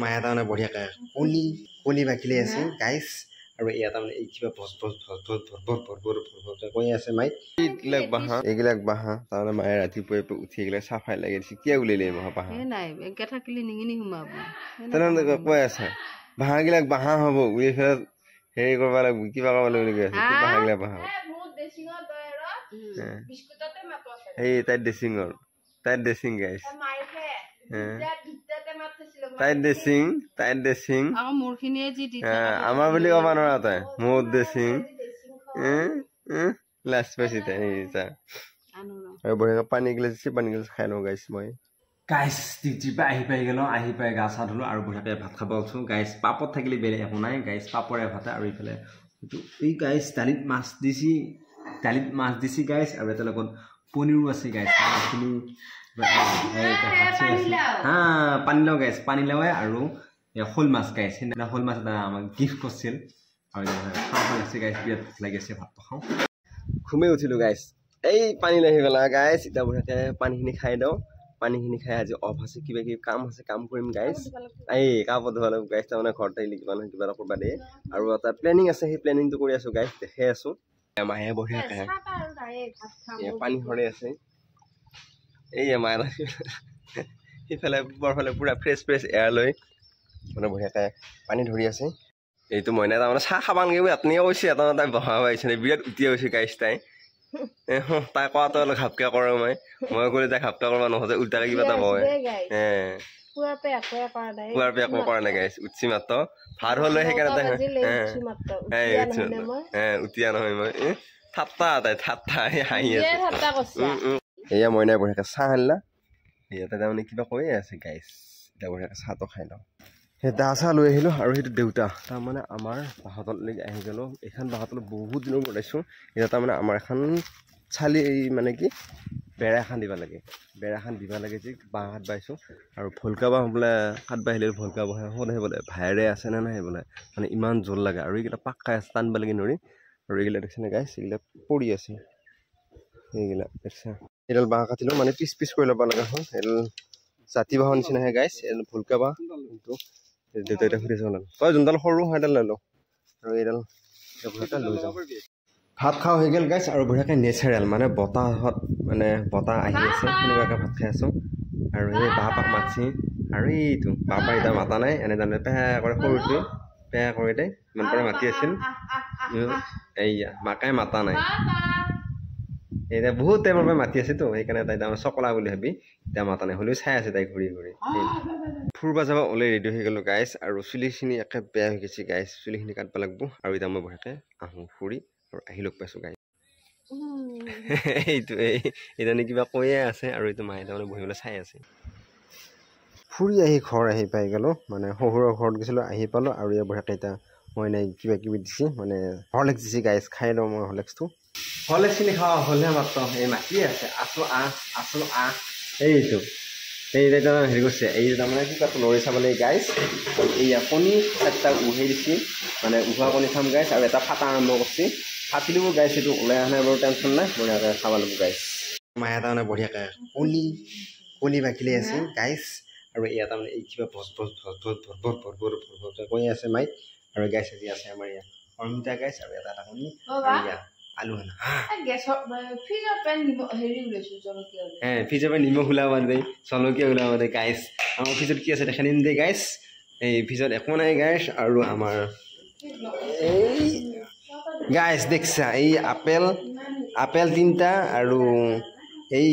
মায়ে তাৰমানে বঢ়িয়াকৈ কণী বাকিলে আছে গাইছ আৰু এয়া তাৰমানে এই কিবা ভৰ কৈ আছে মাইক এইবিলাক বাঁহা তাৰমানে মায়ে ৰাতিপুৱাই উঠি এইবিলাক চাফাই লাগি দিছে কিয় উলিয়ালে মহা বাঁহা তেনেহ'লে কৈ আছে বাঁহাগিলাক বাঁহা হ'ব উলিয়াই ফেলে হেৰি কৰিব লাগিব কিবা কৰিব লাগিব কৈ আছে বাঁহাগিলাক বাঁহা এই তাইৰ ড্ৰেছিং গাইছ তাইৰ ড্ৰেছিং আমাৰ বুলি ক'ব নোৱাৰা তাই মোৰ ড্ৰেছিং লাষ্ট পাইছে তাই আৰু বঢ়িয়াকৈ পানী গিলাচ খাই লওঁ গাইছ মই গাইছ ডিউটিৰ পৰা আহি পাই গা চা ধুলোঁ আৰু বঢ়িয়াকৈ ভাত খাব উঠোঁ গাইছ পাপত থাকিলে বেলেগ একো নাই গাইছ পাপৰে ভাতে আৰু ইফালে এই গাইছ দালিত মাছ দিছি গাইছ আৰু এটা লগত পনীৰো আছে গাইছ পানীলাও গাইছ পানীলাওৱে আৰু শ'ল মাছ গাইছ সেইদিনা শ'ল মাছ এটা আমাক গিফ্ট কৰিছিল আৰু খাব লাগিছে গাইছ বিৰাট ভোক লাগি আছে ভাতটো খাওঁ ঘুমেই উঠিলোঁ গাইছ এই পানী লাগি গ'লা গাইছ এতিয়া বঢ়িয়াকৈ পানীখিনি খাই দিওঁ পানীখিনি খাই আজি অফ আছে কিবা কিবি কাম আছে কাম কৰিম গাইছ এই কাপোৰ ধোৱা লাগিব গাইছ তাৰমানে ঘৰত আহিলে কিবা নহয় কিবা এটা কৰিব দিয়ে আৰু এটা প্লেনিং আছে সেই প্লেনিংটো কৰি আছোঁ গাইছ দেখাই আছোঁ মায়ে বঢ়িয়াকৈ পানী সৰে আছে এই মায়ে সিফালে ওপৰফালে পূৰা ফ্ৰেছ এয়াৰ লৈ মানে বঢ়িয়াকৈ পানী ধৰি আছে এইটো মইনা তাৰমানে চাহ খাব নালাগিব আপুনি কৈছে এটা তাই বহা পাইছে বিৰাট উটিয়া গৈছে গাইছ তাই কোৱাটো অলপ ঘাপকে কৰোঁ মই ক'লে তাই ঘাপকে কৰিব নহ'লে উল্টাকৈ কিবা এটা কয় পুৱাৰ পে একো কৰা নাই গাইছ উঠছি মাত্ৰ ভাৰ হ'লে সেইকাৰণে উঠিয়া নহয় মই ঠাট্টা হাঁহি আছে এয়া মইনাই বঢ়িয়াকৈ চাহ আনিলা ইয়াতে তাৰমানে কিবা কৈয়ে আছে গাইছ এতিয়া বঢ়িয়াকৈ চাহটো খাই লওঁ সেই দা চাহ লৈ আহিলোঁ আৰু সেইটো দেউতা তাৰমানে আমাৰ বাহঁতলৈকে আহি গ'লোঁ এইখন বাহঁতলৈ বহুত দিনৰ মূৰত আহিছোঁ এতিয়া তাৰমানে আমাৰ এখন চালি মানে কি বেৰা এখন দিব লাগে যে বাঁহ হাত বাইছোঁ আৰু ভলকা বাঁহ বোলে হাত বাই আহিলে ভলকা বাঁহ সদ আহি বোলে ভাইৰে আছে নে নাই বোলে মানে ইমান জোল লাগে আৰু এইকেইটা পাক খাই আছে টান বালাগি নৰি আৰু এইগিলা দেখিছেনে গাইছ এইগিলা পৰি আছে এইগিলা দেখিছা এইডাল বাঁহ কাটিলোঁ মানে পিচ কৰি ল'ব লগা হ'ল এইডাল জাতি বাঁহৰ নিচিনাহে গাইছ এইডাল ভলকা বাঁহ কিন্তু দেউতা এতিয়া সুধি চাব লাগে তই যোনডাল সৰু সেইডাল লৈ লওঁ আৰু এইডাল লৈ যাওঁ ভাত খাওঁ হৈ গ'ল গাইছ আৰু বঢ়িয়াকৈ নেচাৰেল মানে বতাহত মানে বতাহ আহি আছে সেনেকুৱাকৈ ভাত খাই আছোঁ আৰু এই বাঁহ পাক মাতছি আৰু এইটো বাঁহ পাক এতিয়া মাতা নাই এনে তাৰমানে পেহা কৰে সৰুটোৱে পেহা কৰি দে ইমান পৰা মাতি আছিল এইয়া মাকাই মাতা নাই এতিয়া বহুত টাইমৰ পৰা মাতি আছেতো সেইকাৰণে তাই তাৰমানে চকলা বুলি ভাবি এতিয়া মাতা নাই হ'লেও চাই আছে তাই ঘূৰি ফুৰিব যাব ওলাই ৰেডি হৈ গ'লোঁ গাইছ আৰু চুলিখিনি একে বেয়া হৈ গৈছে গাইছ চুলিখিনি কাটিব লাগিব আৰু এতিয়া মই বঢ়িয়াকৈ আহোঁ ফুৰি আৰু আহি লগ পাইছোঁ গাইছ এইটো কিবা কৈয়ে আছে আৰু এইটো মায়ে তাৰমানে বহিবলৈ চাই আছে ফুৰি ঘৰ আহি পাই গ'লোঁ মানে শহুৰৰ ঘৰত গৈছিলোঁ আহি পালোঁ আৰু ইয়াৰ বঢ়িয়াকৈ এতিয়া মই নাই কিবা কিবি দিছে মানে হৰলেক্স দিছে গাইছ খাই লওঁ মই হৰলেক্সখিনি খাওঁ হ'লহে মাত্ৰ এই মাতিয়ে আছে আছোঁ এইটো এইটো হেৰি কৰিছে এই তাৰমানে কি কয় লৰি চাবলৈ গাইছ এইয়া কণী চাৰিটা উহাই দিছে মানে উহোৱা কণী খাম গাইছ আৰু এটা ফাটা আৰম্ভ কৰিছে ফাটিলিব গাইছ এইটো ওলাই অহা নাই বাৰু টেনশ্যন নাই বঢ়িয়াকৈ খাব লাগিব গাইছ মায়ে তাৰমানে বঢ়িয়াকৈ কণী বাকিলে আছে গাইছ আৰু এয়া তাৰমানে এই কিবা ভৰ কৈ আছে মাইক আৰু গাইছ আজি আছে আমাৰ ইয়াত অমিতা গাইছ আৰু এটা কণী আলু ফ্ৰিজৰ পৰা নিমখ ওলাব দে জলকীয়া ওলাব দে গাইছ আমাৰ ফ্ৰিজত কি আছে দেখা দিম দে গাইছ এই ফ্ৰিজত একো নাই গাইছ আৰু আমাৰ এই গাইছ দেখিছা এই আপেল 3টা আৰু এই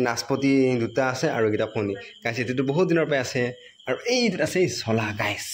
নাচপতি 2টা আছে আৰু এইকেইটা কণী গাইছ এইটোতো বহুত দিনৰ পৰা আছে আৰু এইটোত আছে জ্বলা গাইছ